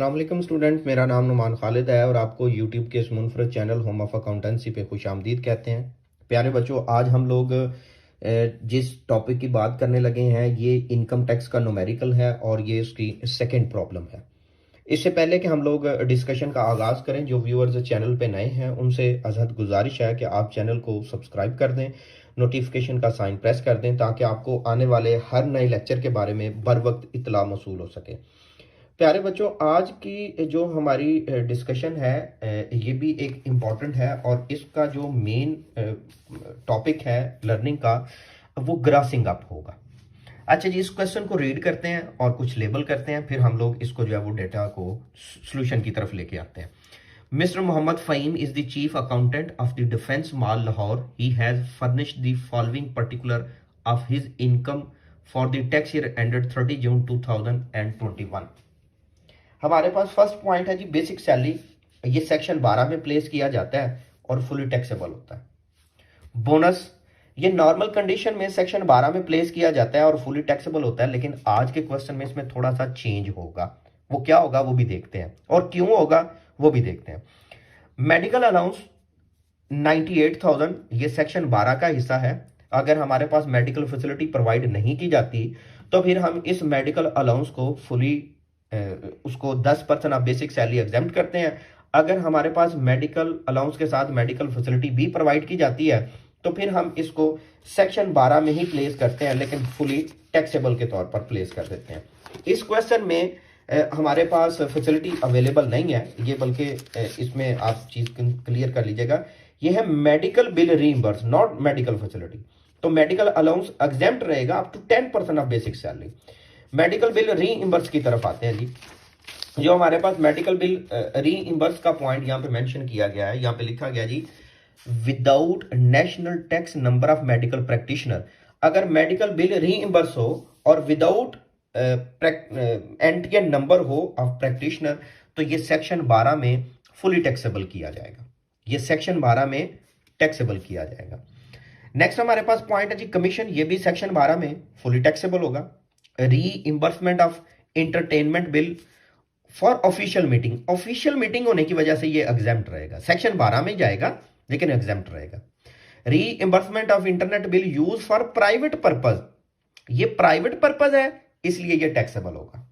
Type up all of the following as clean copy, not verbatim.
अस्सलाम वालेकुम स्टूडेंट, मेरा नाम नुमान खालिद है और आपको यूट्यूब के इस मुनफरद चैनल होम ऑफ अकाउंटेंसी पे खुशामदीद कहते हैं। प्यारे बच्चों, आज हम लोग जिस टॉपिक की बात करने लगे हैं ये इनकम टैक्स का न्यूमेरिकल है और ये उसकी सेकंड प्रॉब्लम है। इससे पहले कि हम लोग डिस्कशन का आगाज़ करें, जो व्यूअर्स चैनल पे नए हैं उनसे अज़हद गुजारिश है कि आप चैनल को सब्सक्राइब कर दें, नोटिफिकेशन का साइन प्रेस कर दें ताकि आपको आने वाले हर नए लेक्चर के बारे में बर वक्त इतला मौसूल हो सके। प्यारे बच्चों, आज की जो हमारी डिस्कशन है ये भी एक इम्पॉर्टेंट है और इसका जो मेन टॉपिक है लर्निंग का वो ग्रासिंग अप होगा। अच्छा जी, इस क्वेश्चन को रीड करते हैं और कुछ लेबल करते हैं, फिर हम लोग इसको जो है वो डेटा को सोल्यूशन की तरफ लेके आते हैं। Mister Mohammad Faheem is the chief accountant of the defence mall Lahore. He has furnished the following particular of his income for the tax year ended 30 June 2021। हमारे पास फर्स्ट पॉइंट है जी बेसिक सैलरी। ये सेक्शन 12 में प्लेस किया जाता है और फुली टैक्सेबल होता है। बोनस, ये नॉर्मल कंडीशन में सेक्शन 12 में प्लेस किया जाता है और फुली टैक्सेबल होता है, लेकिन आज के क्वेश्चन में इसमें थोड़ा सा चेंज होगा। वो क्या होगा वो भी देखते हैं और क्यों होगा वो भी देखते हैं। मेडिकल अलाउंस 98,000 ये सेक्शन 12 का हिस्सा है। अगर हमारे पास मेडिकल फैसिलिटी प्रोवाइड नहीं की जाती तो फिर हम इस मेडिकल अलाउंस को फुली उसको 10% ऑफ बेसिक सैलरी एग्जेम्प्ट करते हैं। अगर हमारे पास मेडिकल अलाउंस के साथ मेडिकल फैसिलिटी भी प्रोवाइड की जाती है तो फिर हम इसको सेक्शन 12 में ही प्लेस करते हैं, लेकिन फुली टैक्सेबल के तौर पर प्लेस कर देते हैं। इस क्वेश्चन में हमारे पास फैसिलिटी अवेलेबल नहीं है ये, बल्कि इसमें आप चीज क्लियर कर लीजिएगा। ये है medical bill reimburse, not medical facility. तो मेडिकल अलाउंस एग्जेम्प्ट रहेगा up to 10% of basic salary. Medical bill reimburse की तरफ आते हैं जी। जो हमारे पास मेडिकल बिल रीइंबर्स का पॉइंट यहाँ पे मेंशन किया गया है, यहाँ पे लिखा गया जी without national tax number of medical practitioner. अगर मेडिकल बिल रीइंबर्स हो और विदाउट एनटीएन नंबर हो ऑफ प्रैक्टिशनर तो ये सेक्शन 12 में फुली टैक्सेबल किया जाएगा। ये सेक्शन 12 में टैक्सेबल किया जाएगा। नेक्स्ट हमारे पास पॉइंट है जी कमीशन। ये भी सेक्शन 12 में फुली टैक्सेबल होगा। Reimbursement of entertainment bill for official meeting, official meeting होने की वजह से ये एग्जेम्प्ट रहेगा, सेक्शन 12 में जाएगा लेकिन एग्जेम्प्ट रहेगा। Reimbursement of internet bill use for private purpose, ये प्राइवेट पर्पज है इसलिए ये टैक्सेबल होगा।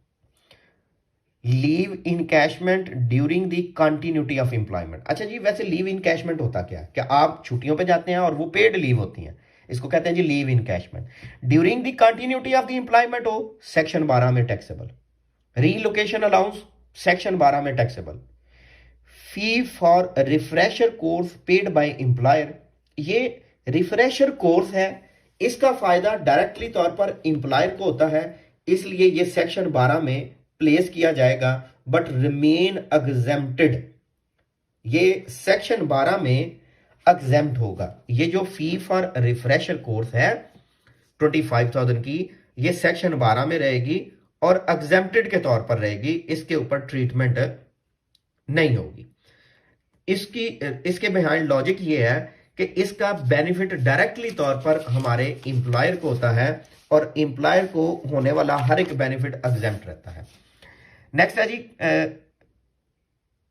Leave encashment during the continuity of employment. अच्छा जी, वैसे लीव इनकैशमेंट होता क्या है? क्या आप छुट्टियों पे जाते हैं और वो पेड लीव होती हैं, इसको कहते हैं जी leave encashment. During the continuity of the employment हो सेक्शन 12 में टैक्सेबल। रीलोकेशन अलाउंस सेक्शन 12 में taxable. Fee for refresher course paid by employer, ये रिफ्रेशर कोर्स है, इसका फायदा डायरेक्टली तौर पर एम्प्लॉयर को होता है, इसलिए ये सेक्शन 12 में प्लेस किया जाएगा बट रिमेन एग्जेम्प्टेड। ये सेक्शन 12 में एग्जेम्प्ट होगा। ये जो फी फॉर रिफ्रेशर कोर्स है 25,000 की, ये सेक्शन 12 में रहेगी और एग्जेम्प्टेड के तौर पर रहेगी, इसके ऊपर ट्रीटमेंट नहीं होगी। इसके बिहाइंड लॉजिक ये है कि इसका बेनिफिट डायरेक्टली तौर पर हमारे एम्प्लॉयर को होता है और एम्प्लॉयर को होने वाला हर एक बेनिफिट एग्जेम्प्ट रहता है। नेक्स्ट है जी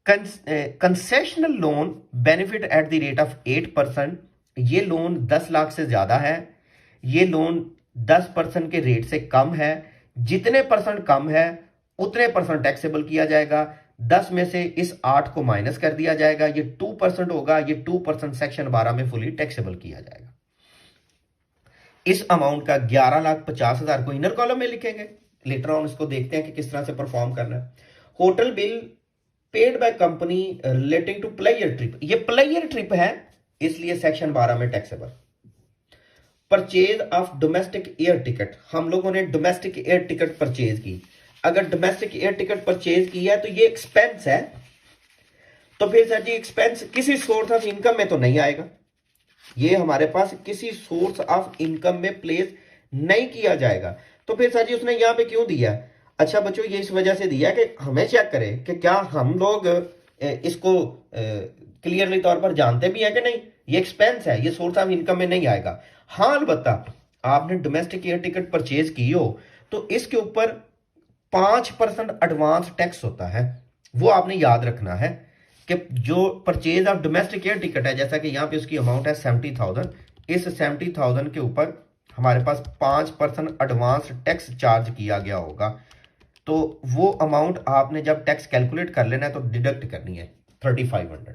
concessional loan benefit at the rate of 8%। ये लोन 10 लाख से ज्यादा है, ये लोन 10% के रेट से कम है। जितने परसेंट कम है उतने परसेंट टैक्सेबल किया जाएगा। 10 में से इस 8 को माइनस कर दिया जाएगा, ये 2% होगा। ये 2% सेक्शन 12 में फुली टैक्सेबल किया जाएगा। इस अमाउंट का 11,50,000 को इनर कॉलम में लिखेंगे। लेटर ऑन इसको देखते हैं कि किस तरह से परफॉर्म करना है। Hotel bill paid by company relating to player trip, ये प्लेयर ट्रिप है इसलिए सेक्शन 12 में taxable. Purchase of domestic air ticket, हम लोगों ने डोमेस्टिक एयर टिकट परचेज की। अगर डोमेस्टिक एयर टिकट परचेज की है तो ये एक्सपेंस है, तो फिर सर जी एक्सपेंस किसी सोर्स ऑफ इनकम में तो नहीं आएगा। ये हमारे पास किसी सोर्स ऑफ इनकम में प्लेस नहीं किया जाएगा, तो फिर सर जी उसने यहां पे क्यों दिया? अच्छा बच्चों, ये इस वजह से दिया कि हमें चेक करें कि क्या हम लोग इसको क्लियरली तौर पर जानते भी हैं कि नहीं ये एक्सपेंस है, ये सोर्स ऑफ इनकम में नहीं आएगा। हाँ, अलबत्ता आपने डोमेस्टिक एयर टिकट परचेज की हो तो इसके ऊपर 5% एडवांस टैक्स होता है। वो आपने याद रखना है कि जो purchase of domestic air ticket है, जैसा कि यहाँ पे उसकी अमाउंट है 70,000, इस 70,000 के ऊपर हमारे पास 5% एडवांस टैक्स चार्ज किया गया होगा। तो वो अमाउंट आपने जब टैक्स कैलकुलेट कर लेना है तो डिडक्ट करनी है 3500।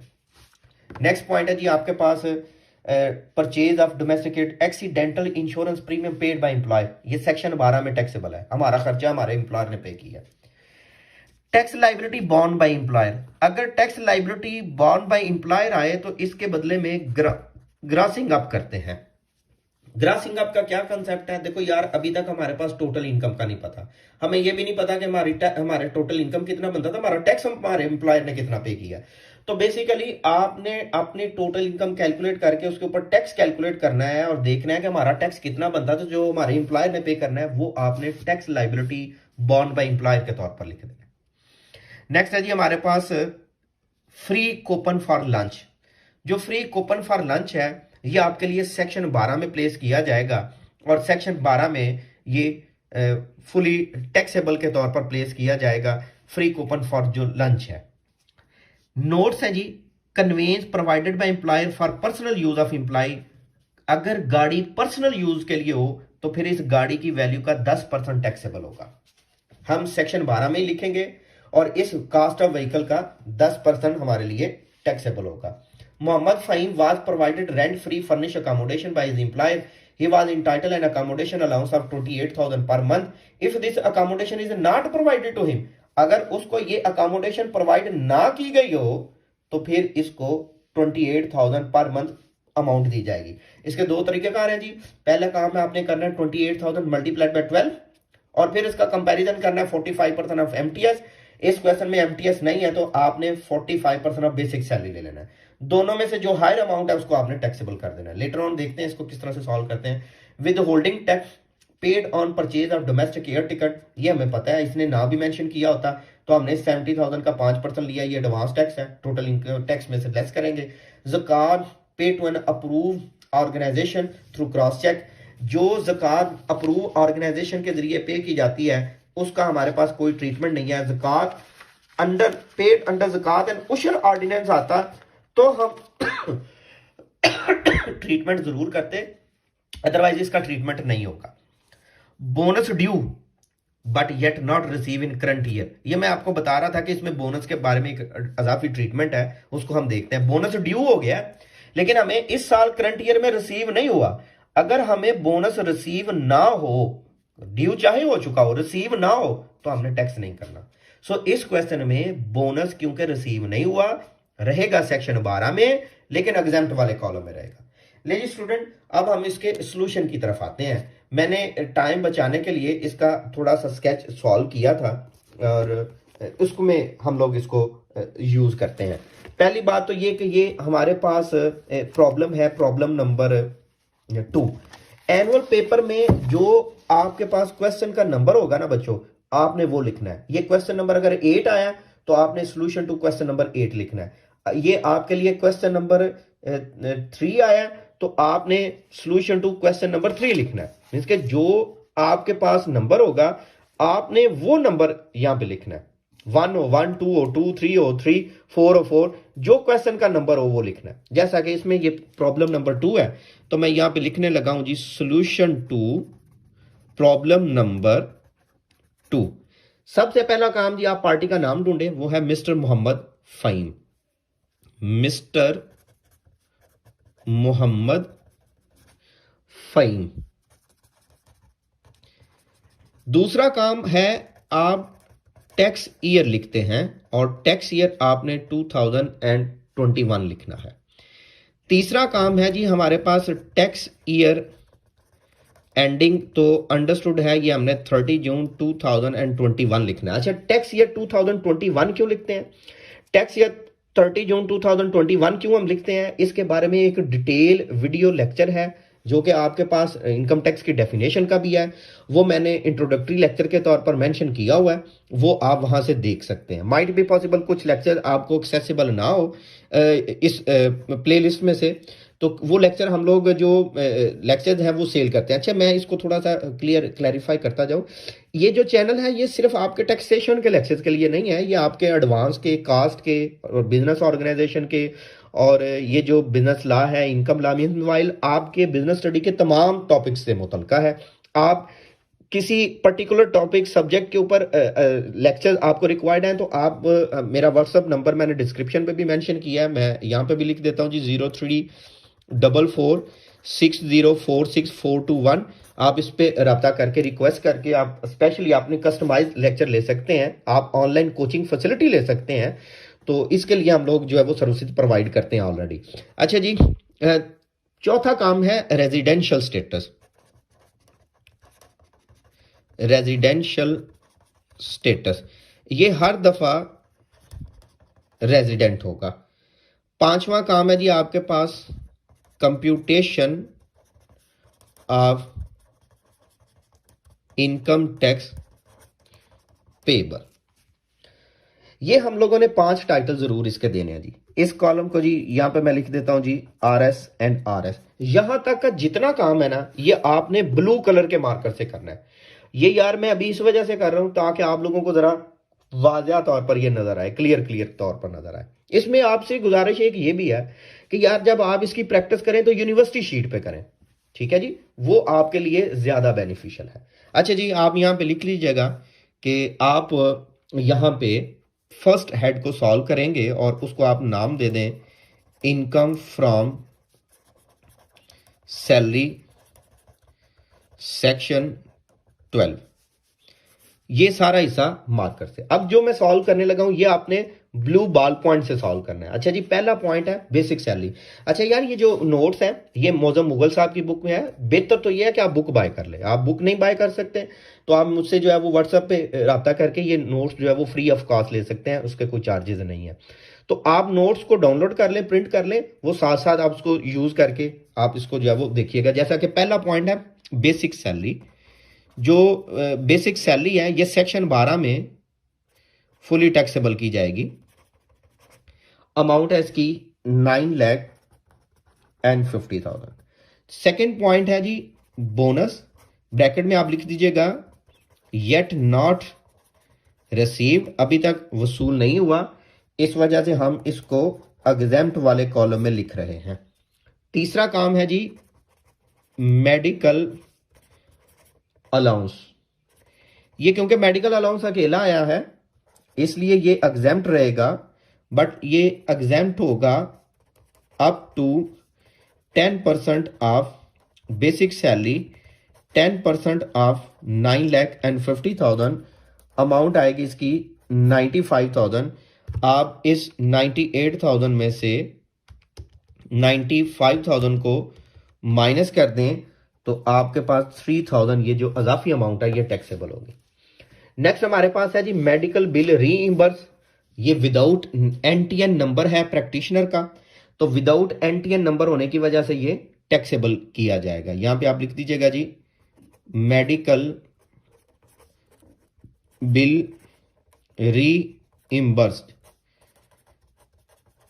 नेक्स्ट पॉइंट है जी आपके पास purchase of domesticate accidental insurance premium paid by employ, ये सेक्शन 12 में टैक्सेबल है, हमारा खर्चा हमारे एम्प्लॉयर ने पे किया। Tax liability borne by employer, अगर tax liability borne by employer आए तो इसके बदले में ग्रासिंग अप करते हैं। ग्रासिंग अप का क्या कंसेप्ट है? देखो यार, अभी तक हमारे पास टोटल इनकम का नहीं पता, हमें यह भी नहीं पता कि हमारे टोटल इनकम कितना बनता था, हमारा टैक्स हमारे एम्प्लॉयर ने कितना पे किया। तो बेसिकली आपने अपने टोटल इनकम कैलकुलेट करके उसके ऊपर टैक्स कैलकुलेट करना है और देखना है कि हमारा टैक्स कितना बनता है, तो जो हमारे एम्प्लॉयर ने पे करना है वो आपने tax liability borne by employer के तौर पर लिख देना। नेक्स्ट है जी हमारे पास फ्री कूपन फॉर लंच। जो फ्री कूपन फॉर लंच है ये आपके लिए सेक्शन 12 में प्लेस किया जाएगा और सेक्शन 12 में ये फुली टैक्सेबल के तौर पर प्लेस किया जाएगा, फ्री कूपन फॉर जो लंच है। नोट्स है जी, conveyance provided by employer for personal use of employ, अगर गाड़ी पर्सनल यूज के लिए हो तो फिर इस गाड़ी की वैल्यू का 10% टैक्सेबल होगा। हम सेक्शन 12 में ही लिखेंगे और इस कास्ट ऑफ व्हीकल का 10% हमारे लिए टैक्सेबल होगा। Muhammad Fahim was provided rent-free furnished accommodation by his employer. He was entitled an accommodation allowance of 28,000 per month. If this accommodation is not provided to him, अगर उसको ये accommodation provide ना की गई हो तो फिर इसको 28,000 पर मंथ अमाउंट दी जाएगी। इसके दो तरीके कार हैं जी। पहला काम है आपने करना है 28,000 मल्टीप्लाइड बाय 12 और फिर इसका कंपैरिजन करना है 45% ऑफ एमटीएस। इस क्वेश्चन में एमटीएस नहीं है तो आपने 45% ऑफ बेसिक सैलरी ले लेना है। दोनों में से जो हायर अमाउंट है उसको आपने टैक्सेबल कर देना है। लेटर ऑन देखते हैं इसको किस तरह से सॉल्व करते हैं। With holding tax paid on purchase of domestic air ticket, ये हमें पता है, इसने ना भी मेंशन किया होता तो हमने 70,000 का 5% लिया, ये एडवांस टैक्स है, टोटल इनकम टैक्स में से लेस करेंगे। ज़कात pay to an approve organisation through cross cheque, जो ज़कात अप्रूव ऑर्गेनाइजेशन के जरिए पे की जाती है उसका हमारे पास कोई ट्रीटमेंट नहीं है। ज़कात under paid under Zakat and Ushr ordinance आता तो हम ट्रीटमेंट जरूर करते, अदरवाइज इसका ट्रीटमेंट नहीं होगा। Bonus due but yet not receive in current year, ये मैं आपको बता रहा था कि इसमें बोनस के बारे में एक अजाफी ट्रीटमेंट है, उसको हम देखते हैं। बोनस ड्यू हो गया लेकिन हमें इस साल करंट ईयर में रिसीव नहीं हुआ। अगर हमें बोनस रिसीव ना हो, ड्यू चाहे हो चुका हो, रिसीव ना हो तो हमने टैक्स नहीं करना। सो इस क्वेश्चन में बोनस क्योंकि रिसीव नहीं हुआ रहेगा सेक्शन 12 में, लेकिन एग्जाम्प्ट वाले कॉलम में रहेगा। ले जी स्टूडेंट, अब हम इसके सॉल्यूशन की तरफ आते हैं। मैंने टाइम बचाने के लिए इसका थोड़ा सा स्केच सॉल्व किया था और उसको में हम लोग इसको यूज करते हैं। पहली बात तो ये कि ये हमारे पास प्रॉब्लम है, प्रॉब्लम नंबर 2। एनुअल पेपर में जो आपके पास क्वेश्चन का नंबर होगा ना बच्चों, आपने वो लिखना है। ये क्वेश्चन नंबर अगर 8 आया तो आपने सॉल्यूशन टू क्वेश्चन नंबर 8 लिखना है। ये आपके लिए क्वेश्चन नंबर 3 आया तो आपने सॉल्यूशन टू क्वेश्चन नंबर 3 लिखना है। मींस के जो आपके पास नंबर होगा आपने वो नंबर यहां पे लिखना है। 1 हो 1, 2 हो 2, 3 हो 3, 4 हो 4, जो क्वेश्चन का नंबर हो वो लिखना है। जैसा कि इसमें ये प्रॉब्लम नंबर 2 है तो मैं यहां पे लिखने लगा हूं जी सॉल्यूशन टू प्रॉब्लम नंबर 2। सबसे पहला काम जी, आप पार्टी का नाम ढूंढे, वो है मिस्टर मोहम्मद फहीम। मिस्टर मोहम्मद फहीम। दूसरा काम है आप टैक्स ईयर लिखते हैं और टैक्स ईयर आपने 2021 लिखना है। तीसरा काम है जी हमारे पास टैक्स ईयर एंडिंग, तो अंडरस्टूड है ये हमने 30 जून 2021 लिखना है। अच्छा, टैक्स ईयर 2021 क्यों लिखते हैं? टैक्स ईयर 30 जून 2021 क्यों हम लिखते हैं, इसके बारे में एक डिटेल वीडियो लेक्चर है जो कि आपके पास इनकम टैक्स की डेफिनेशन का भी है, वो मैंने इंट्रोडक्टरी लेक्चर के तौर पर मेंशन किया हुआ है, वो आप वहां से देख सकते हैं। माइट बी पॉसिबल कुछ लेक्चर आपको एक्सेसिबल ना हो इस प्लेलिस्ट में से, तो वो लेक्चर हम लोग जो लेक्चर्स हैं वो सेल करते हैं। अच्छा, मैं इसको थोड़ा सा क्लैरिफाई करता जाऊँ। ये जो चैनल है ये सिर्फ आपके टैक्सेशन के लेक्चर्स के लिए नहीं है, ये आपके एडवांस के, कास्ट के और बिजनेस ऑर्गेनाइजेशन के, और ये जो बिजनेस लॉ है, इनकम लॉ, मीनवाइल आपके बिजनेस स्टडी के तमाम टॉपिक्स से मुतल्लिका है। आप किसी पर्टिकुलर टॉपिक सब्जेक्ट के ऊपर लेक्चर आपको रिक्वायर्ड हैं तो आप मेरा व्हाट्सअप नंबर मैंने डिस्क्रिप्शन पे भी मेंशन किया है, मैं यहाँ पे भी लिख देता हूँ जी, 0344604642 आप इस पे रब्ता करके रिक्वेस्ट करके आप स्पेशली अपने कस्टमाइज लेक्चर ले सकते हैं। आप ऑनलाइन कोचिंग फैसिलिटी ले सकते हैं, तो इसके लिए हम लोग जो है वो सर्विसेज प्रोवाइड करते हैं ऑलरेडी। अच्छा जी, चौथा काम है रेजिडेंशियल स्टेटस। रेजिडेंशियल स्टेटस ये हर दफा रेजिडेंट होगा। पांचवा काम है जी आपके पास computation of income tax payable. ये हम लोगों ने 5 टाइटल जरूर इसके देने हैं जी। इस कॉलम को जी यहां पे मैं लिख देता हूं जी RS एंड RS। यहां तक का जितना काम है ना ये आपने ब्लू कलर के मार्कर से करना है। ये यार मैं अभी इस वजह से कर रहा हूं ताकि आप लोगों को जरा वाज़ेह तौर पर ये नजर आए, क्लियर तौर पर नजर आए। इसमें आपसे गुजारिश एक ये भी है कि यार जब आप इसकी प्रैक्टिस करें तो यूनिवर्सिटी शीट पे करें, ठीक है जी, वो आपके लिए ज्यादा बेनिफिशियल है। अच्छा जी, आप यहां पे लिख लीजिएगा कि आप यहां पे फर्स्ट हेड को सॉल्व करेंगे और उसको आप नाम दे दें इनकम फ्रॉम सैलरी सेक्शन 12। ये सारा हिस्सा मार्कर से। अब जो मैं सॉल्व करने लगा हूं ये आपने ब्लू बॉल पॉइंट से सॉल्व करना है। अच्छा जी, पहला पॉइंट है बेसिक सैलरी। अच्छा यार, ये जो नोट्स हैं ये मौजम मुगल साहब की बुक में है। बेहतर तो ये है कि आप बुक बाय कर ले। आप बुक नहीं बाय कर सकते तो आप मुझसे जो है वो व्हाट्सएप पे रब्ता करके ये नोट्स जो है वो फ्री ऑफ कॉस्ट ले सकते हैं, उसके कोई चार्जेस नहीं है। तो आप नोट्स को डाउनलोड कर लें, प्रिंट कर लें, वो साथ साथ आप उसको यूज करके आप इसको जो है वो देखिएगा। जैसा कि पहला पॉइंट है बेसिक सैलरी। जो बेसिक सैलरी है ये सेक्शन 12 में फुली टैक्सेबल की जाएगी। अमाउंट है इसकी 9,50,000। सेकेंड पॉइंट है जी बोनस। ब्रैकेट में आप लिख दीजिएगा येट नॉट रिसीव्ड, अभी तक वसूल नहीं हुआ, इस वजह से हम इसको एग्जेम्प्ट वाले कॉलम में लिख रहे हैं। तीसरा काम है जी मेडिकल अलाउंस। ये क्योंकि मेडिकल अलाउंस अकेला आया है इसलिए ये एग्जेम्प्ट रहेगा, बट ये एग्जेम्प्ट होगा up to 10% of basic salary, 10% of 9,50,000। Amount आएगी इसकी 95,000। आप इस 98,000 में से 95,000 को माइनस कर दें तो आपके पास 3,000 ये जो अजाफी अमाउंट है ये टैक्सेबल होगी। नेक्स्ट हमारे पास है जी मेडिकल बिल रीइंबर्स। ये विदाउट NTN नंबर है प्रैक्टिशनर का, तो विदाउट NTN नंबर होने की वजह से ये टैक्सेबल किया जाएगा। यहां पे आप लिख दीजिएगा जी medical bill reimbursed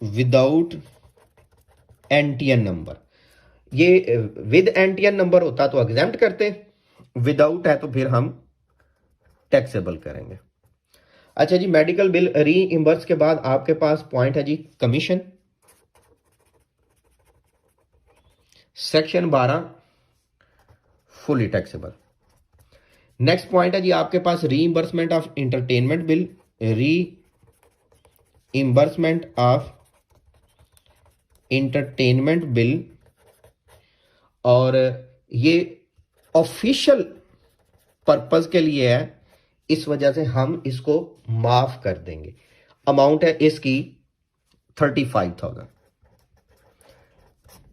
without NTN number. ये विद NTN नंबर होता तो एग्जेम्प्ट करते, विदाउट है तो फिर हम टैक्सेबल करेंगे। अच्छा जी, मेडिकल बिल रीइंबर्स के बाद आपके पास पॉइंट है जी commission. Section 12 fully taxable. Next point है जी आपके पास reimbursement of entertainment bill. Reimbursement of entertainment bill, और ये ऑफिशियल पर्पस के लिए है, इस वजह से हम इसको माफ कर देंगे। अमाउंट है इसकी 35,000।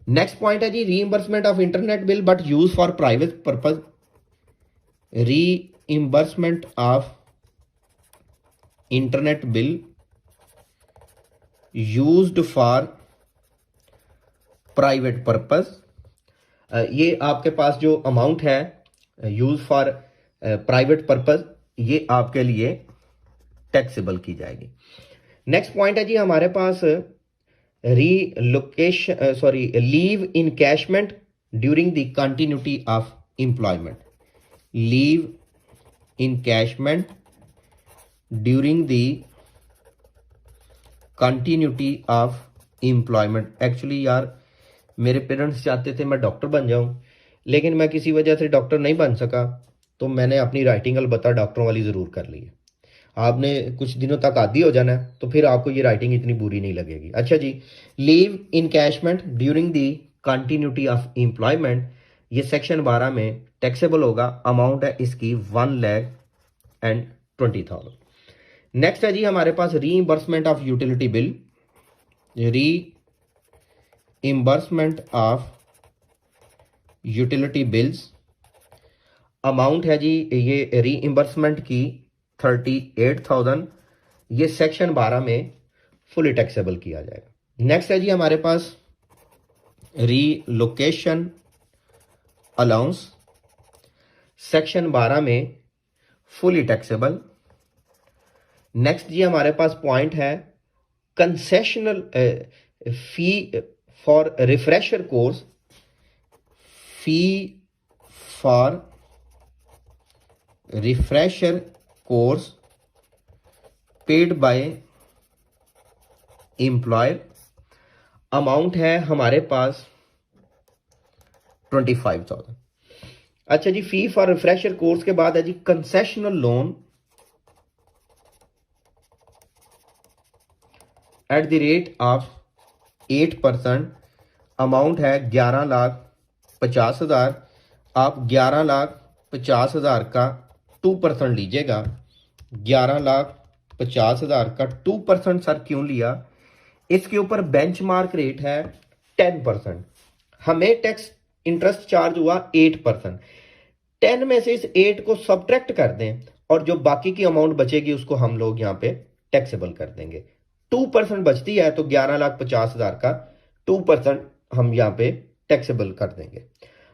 नेक्स्ट पॉइंट है जी reimbursement of internet bill but use for private purpose. Reimbursement of internet bill used for private purpose. ये आपके पास जो अमाउंट है यूज फॉर प्राइवेट पर्पस ये आपके लिए टैक्सेबल की जाएगी। नेक्स्ट पॉइंट है जी हमारे पास leave encashment during the continuity of employment, leave encashment during the continuity of employment. Actually यार मेरे पेरेंट्स चाहते थे मैं डॉक्टर बन जाऊं, लेकिन मैं किसी वजह से डॉक्टर नहीं बन सका, तो मैंने अपनी राइटिंग अलबत्ता डॉक्टरों वाली ज़रूर कर ली है। आपने कुछ दिनों तक आदी हो जाना है तो फिर आपको ये राइटिंग इतनी बुरी नहीं लगेगी। अच्छा जी, leave encashment during the continuity of employment, ये सेक्शन 12 में टैक्सेबल होगा। अमाउंट है इसकी 1,20,000। नेक्स्ट है जी हमारे पास reimbursement of utility bill, reimbursement of utility bills. Amount है जी ये रीइंबर्समेंट की 38,000, ये सेक्शन 12 में फुली टैक्सेबल किया जाएगा। नेक्स्ट है जी हमारे पास रीलोकेशन अलाउंस, सेक्शन 12 में फुली टैक्सेबल। नेक्स्ट जी हमारे पास पॉइंट है concessional fee for refresher course, fee for refresher course paid by employer. Amount है हमारे पास 25,000। अच्छा जी, फी फॉर रिफ्रेशर कोर्स के बाद है जी concessional loan at the rate of 8%। Amount है 11,50,000। आप 11,50,000 का 2% लीजिएगा। 11,50,000 का 2% सर क्यों लिया? इसके ऊपर बेंचमार्क रेट है 10%, हमें टैक्स इंटरेस्ट चार्ज हुआ 8%। 10 में से इस 8 को सब्ट्रैक्ट कर दें और जो बाकी की अमाउंट बचेगी उसको हम लोग यहाँ पे टैक्सेबल कर देंगे। 2% बचती है तो 11,50,000 का 2% हम यहाँ पे टैक्सेबल कर देंगे।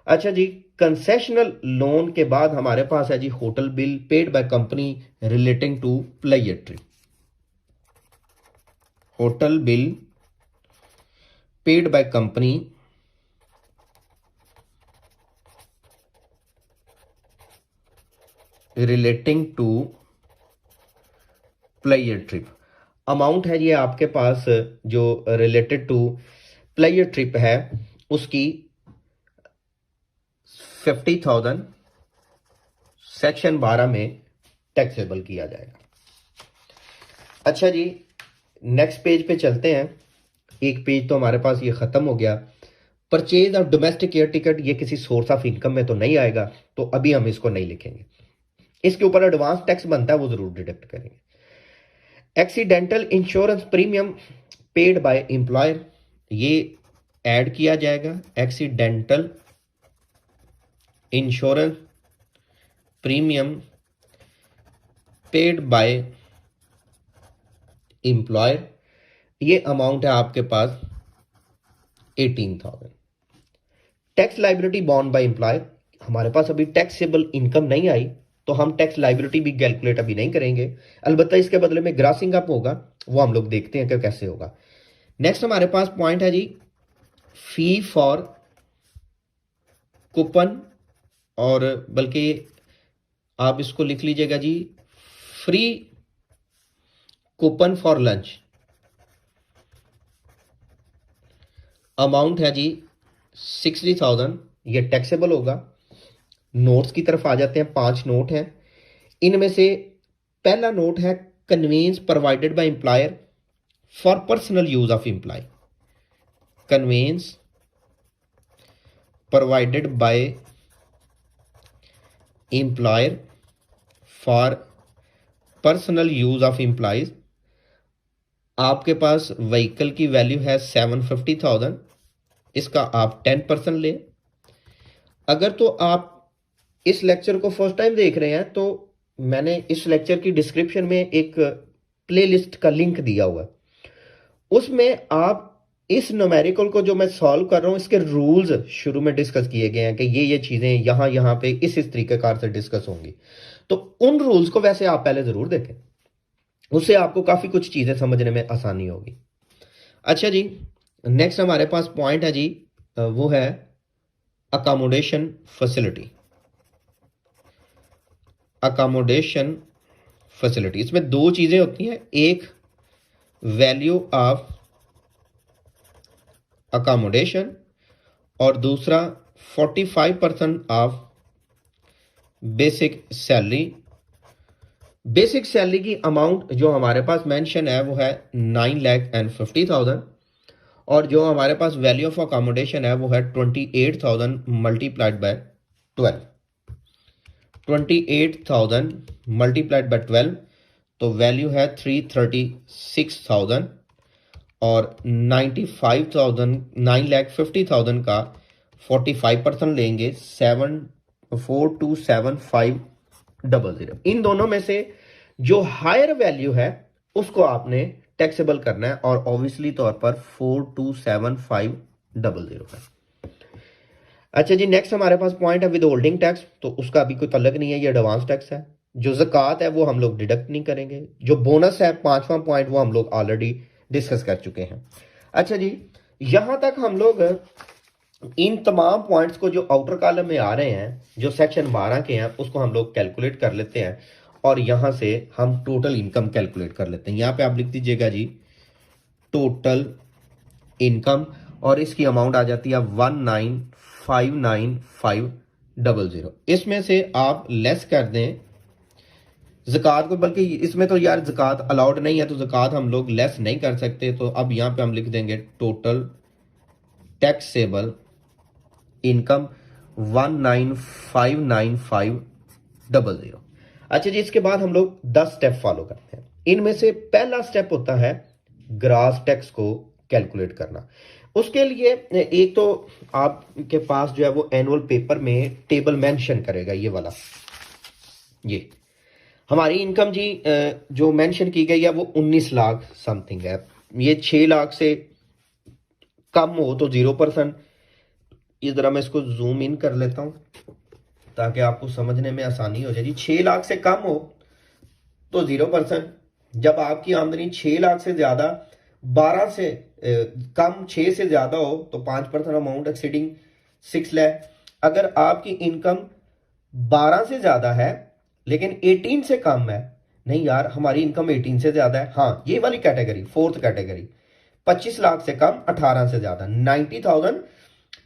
अच्छा जी, कंसेशनल लोन के बाद हमारे पास है जी hotel bill paid by company relating to pleasure trip. Hotel bill paid by company relating to pleasure trip. Amount है ये आपके पास जो रिलेटेड टू प्लेजर ट्रिप है उसकी 50,000 सेक्शन 12 में टैक्सेबल किया जाएगा। अच्छा जी, नेक्स्ट पेज पे चलते हैं। एक पेज तो हमारे पास ये खत्म हो गया। Purchase of domestic air ticket, ये किसी सोर्स ऑफ इनकम में तो नहीं आएगा, तो अभी हम इसको नहीं लिखेंगे। इसके ऊपर एडवांस टैक्स बनता है, वो जरूर डिडक्ट करेंगे। Accidental insurance premium paid by employer, ये ऐड किया जाएगा। Accidental insurance premium paid by employer, ये अमाउंट है आपके पास 18,000। Tax liability borne by employer, हमारे पास अभी टैक्सेबल इनकम नहीं आई तो हम टैक्स लाइबिलिटी भी कैलकुलेट अभी नहीं करेंगे, अलबत्ता इसके बदले में ग्रासिंग अप होगा, वो हम लोग देखते हैं कि कैसे होगा। नेक्स्ट हमारे पास पॉइंट है जी फी फॉर कूपन, और बल्कि आप इसको लिख लीजिएगा जी free coupon for lunch. Amount है जी 60,000, ये टैक्सेबल होगा। नोट्स की तरफ आ जाते हैं। 5 नोट हैं, इनमें से पहला नोट है conveyance provided by employer for personal use of employee. Conveyance provided by employer for personal use of employees. आपके पास व्हीकल की वैल्यू है 750,000, इसका आप 10% लें। अगर तो आप इस लेक्चर को फर्स्ट टाइम देख रहे हैं तो मैंने इस लेक्चर की डिस्क्रिप्शन में एक प्लेलिस्ट का लिंक दिया हुआ है, उसमें आप इस न्यूमेरिकल को जो मैं सॉल्व कर रहा हूं इसके रूल्स शुरू में डिस्कस किए गए हैं कि ये चीजें यहां पे इस तरीकेकार से डिस्कस होंगी, तो उन रूल्स को वैसे आप पहले जरूर देखें, उससे आपको काफी कुछ चीजें समझने में आसानी होगी। अच्छा जी, नेक्स्ट हमारे पास पॉइंट है जी, वो है अकोमोडेशन फैसिलिटी। अकोमोडेशन फैसिलिटी, इसमें दो चीजें होती हैं, एक वैल्यू ऑफ अकोमोडेशन और दूसरा 45% of basic salary. Basic salary की अमाउंट जो हमारे पास मेंशन है वो है 9,50,000 और जो हमारे पास वैल्यू ऑफ अकोमोडेशन है वो है 28,000 मल्टीप्लाइड बाय 12। 28,000 मल्टीप्लाइड बाय 12 तो वैल्यू है 336,000 और 9,50,000 का 45% लेंगे 7427500। इन दोनों में से जो हायर वैल्यू है उसको आपने टैक्सेबल करना है और ऑब्वियसली तौर पर 427,500 है। अच्छा जी, नेक्स्ट हमारे पास पॉइंट है विद होल्डिंग टैक्स, तो उसका अभी कोई तल्लक नहीं है, ये एडवांस टैक्स है। जो ज़कात है वो हम लोग डिडक्ट नहीं करेंगे। जो बोनस है पांचवा पॉइंट वो हम लोग ऑलरेडी डिस्कस कर चुके हैं। अच्छा जी, यहां तक हम लोग इन तमाम पॉइंट्स को जो आउटर कॉलम में आ रहे हैं, जो सेक्शन 12 के हैं, उसको हम लोग कैलकुलेट कर लेते हैं और यहां से हम टोटल इनकम कैलकुलेट कर लेते हैं। यहां पे आप लिख दीजिएगा जी टोटल इनकम और इसकी अमाउंट आ जाती है 1959,500। इसमें से आप लेस कर दें ज़कात को, बल्कि इसमें तो यार ज़कात अलाउड नहीं है तो ज़कात हम लोग लेस नहीं कर सकते, तो अब यहां पे हम लिख देंगे टोटल टैक्सेबल इनकम 1959,500। अच्छा जी, इसके बाद हम लोग 10 स्टेप फॉलो करते हैं। इनमें से पहला स्टेप होता है ग्रास टैक्स को कैलकुलेट करना। उसके लिए एक तो आपके पास जो है वो एनुअल पेपर में टेबल मेंशन करेगा, ये वाला, ये हमारी इनकम जी जो मेंशन की गई है वो 19 लाख समथिंग है। ये 6 लाख से कम हो तो 0%। ये जरा मैं इसको जूम इन कर लेता हूं ताकि आपको समझने में आसानी हो जाए जी। 6 लाख से कम हो तो 0%। जब आपकी आमदनी 6 लाख से ज्यादा 12 से कम 6 से ज्यादा हो तो 5% अमाउंट एक्सीडिंग 6 लाख। अगर आपकी इनकम 12 से ज्यादा है लेकिन 18 से कम है, नहीं यार हमारी इनकम 18 से ज्यादा है, हाँ ये वाली कैटेगरी, फोर्थ कैटेगरी, 25 लाख से कम 18 से ज्यादा 90,000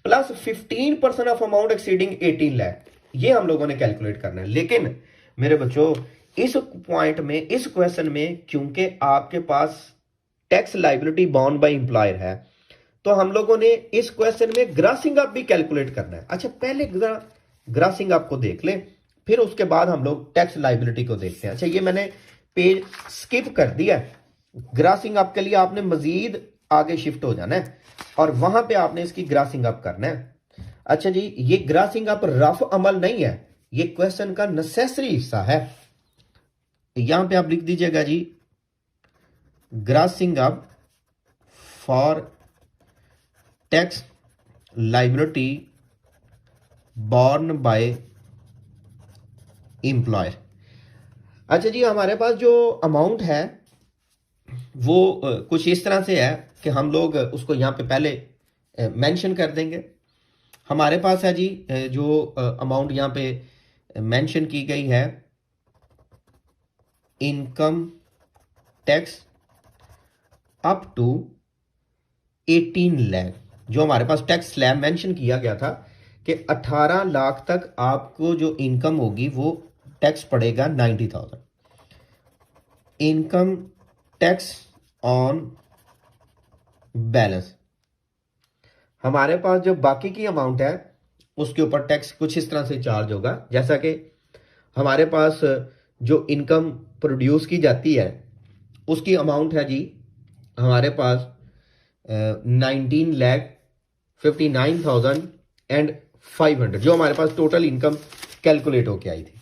plus 15% of amount exceeding 18 lakh, ये हम लोगों ने कैलकुलेट करना है। लेकिन मेरे बच्चों इस पॉइंट में, इस क्वेश्चन में, क्योंकि आपके पास tax liability bound by employer है तो हम लोगों ने इस क्वेश्चन में ग्रासिंग अप भी कैलकुलेट करना है। अच्छा, पहले ग्रासिंग अप को देख लें, फिर उसके बाद हम लोग टैक्स लाइबिलिटी को देखते हैं। अच्छा, ये मैंने पेज स्किप कर दिया। ग्रासिंग अप के लिए आपने मजीद आगे शिफ्ट हो जाना है और वहां पे आपने इसकी ग्रासिंग अप करना है। अच्छा जी, ये ग्रासिंग अप रफ अमल नहीं है, ये क्वेश्चन का नेसेसरी हिस्सा है। यहां पे आप लिख दीजिएगा जी grossing up for tax liability borne by employer. अच्छा जी, हमारे पास जो अमाउंट है वो कुछ इस तरह से है कि हम लोग उसको यहां पे पहले मेंशन कर देंगे। हमारे पास है जी जो अमाउंट यहां पे मेंशन की गई है, income tax up to 18 lakh. जो हमारे पास टैक्स स्लैब मेंशन किया गया था कि 18 लाख तक आपको जो इनकम होगी वो टैक्स पड़ेगा 90,000। इनकम टैक्स ऑन बैलेंस, हमारे पास जो बाकी की अमाउंट है उसके ऊपर टैक्स कुछ इस तरह से चार्ज होगा, जैसा कि हमारे पास जो इनकम प्रोड्यूस की जाती है उसकी अमाउंट है जी हमारे पास 19,59,500, जो हमारे पास टोटल इनकम कैलकुलेट होके आई थी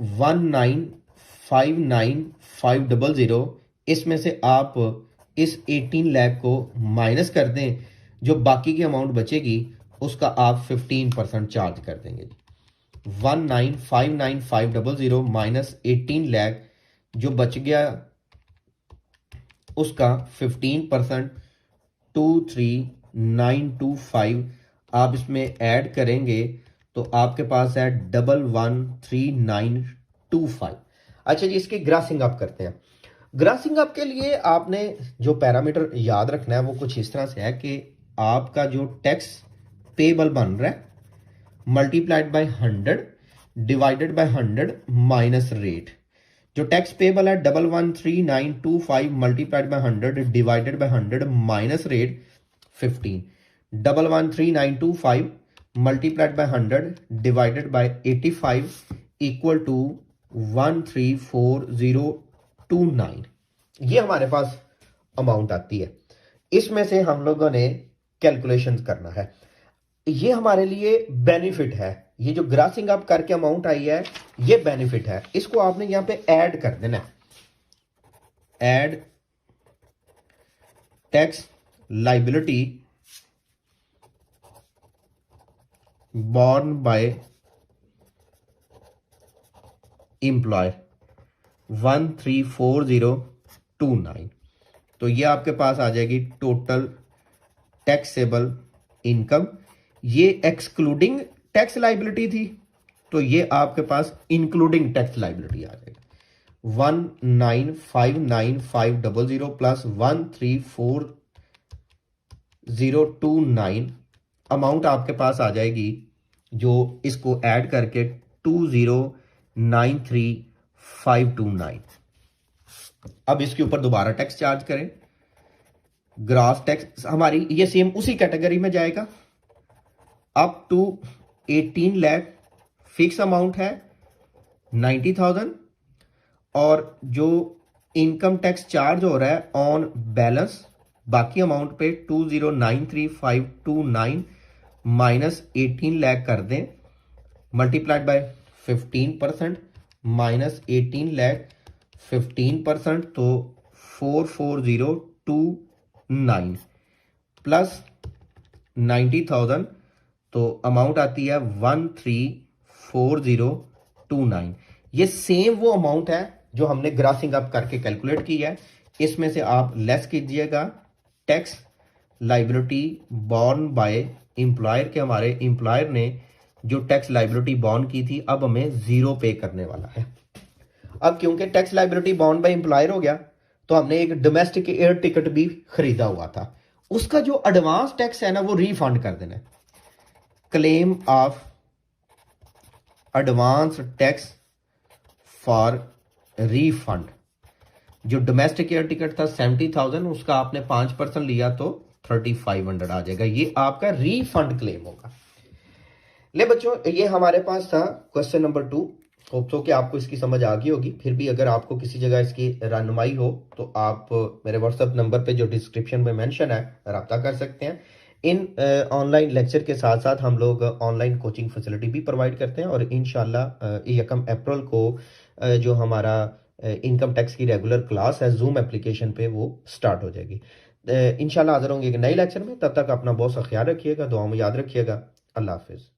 19,59,500। इसमें से आप इस 18 लाख को माइनस कर दें, जो बाकी की अमाउंट बचेगी उसका आप 15% चार्ज कर देंगे। 19,59,500 माइनस 18 लाख, जो बच गया उसका 15% 23,925 आप इसमें ऐड करेंगे तो आपके पास है 11,3925। अच्छा जी, इसकी ग्रासिंग अप करते हैं। ग्रासिंग अप के लिए आपने जो पैरामीटर याद रखना है वो कुछ इस तरह से है कि आपका जो टैक्स पेबल बन रहा है multiplied by 100 divided by 100 minus rate. जो टैक्स पेबल है 11,3925 multiplied by 100 divided by 100 minus rate 15। 11,3925 multiplied by 100 divided by 85 equal to 134029। ये हमारे पास अमाउंट आती है। इसमें से हम लोगों ने कैलकुलेशंस करना है। ये हमारे लिए बेनिफिट है। ये जो ग्रासिंग अप करके अमाउंट आई है ये बेनिफिट है। इसको आपने यहां पे ऐड कर देना है। Add tax liability borne by employer 134029। तो ये आपके पास आ जाएगी टोटल टैक्सेबल इनकम। ये एक्सक्लूडिंग टैक्स लाइबिलिटी थी तो ये आपके पास इंक्लूडिंग टैक्स लाइबिलिटी आ जाएगी 1959,500 प्लस 134029 अमाउंट आपके पास आ जाएगी जो इसको ऐड करके 20,93,529। अब इसके ऊपर दोबारा टैक्स चार्ज करें। ग्रास टैक्स हमारी ये सेम उसी कैटेगरी में जाएगा। Up to 18 lakh fix amount है 90,000 और जो इनकम टैक्स चार्ज हो रहा है ऑन बैलेंस बाकी अमाउंट पे 20,93,529 माइनस 18 लाख कर दें मल्टीप्लाइड बाय 15% माइनस 18 लाख 15% तो 44029 प्लस 90,000 तो अमाउंट आती है 134029। ये सेम वो अमाउंट है जो हमने ग्रासिंग अप करके कैलकुलेट की है। इसमें से आप लेस कीजिएगा tax liability borne by employer के हमारे एम्प्लॉयर ने जो टैक्स लाइबिलिटी बॉर्न की थी अब हमें 0 पे करने वाला है। अब क्योंकि tax liability borne by employer हो गया तो हमने एक डोमेस्टिक एयर टिकट भी खरीदा हुआ था, उसका जो एडवांस टैक्स है ना वो रिफंड कर देना है। Claim of advance tax for refund. जो डोमेस्टिक एयर टिकट था 70,000 उसका आपने 5% लिया तो 3,500 आ जाएगा। ये आपका रिफंड क्लेम होगा। ले बच्चों, ये हमारे पास था क्वेश्चन नंबर 2। होप सो कि आपको इसकी समझ आ गई होगी। फिर भी अगर आपको किसी जगह इसकी रहनुमाई हो तो आप मेरे व्हाट्सएप नंबर पे जो डिस्क्रिप्शन में मेंशन है रब्ता कर सकते हैं। इन ऑनलाइन लेक्चर के साथ साथ हम लोग ऑनलाइन कोचिंग फैसिलिटी भी प्रोवाइड करते हैं और इंशाल्लाह 1 अप्रैल को जो हमारा इनकम टैक्स की रेगुलर क्लास है जूम एप्लीकेशन पे वो स्टार्ट हो जाएगी। इंशाल्लाह हाजिर होंगे एक नए लेक्चर में। तब तक अपना बहुत सा ख्याल रखिएगा, दुआ में याद रखिएगा। अल्लाह हाफिज।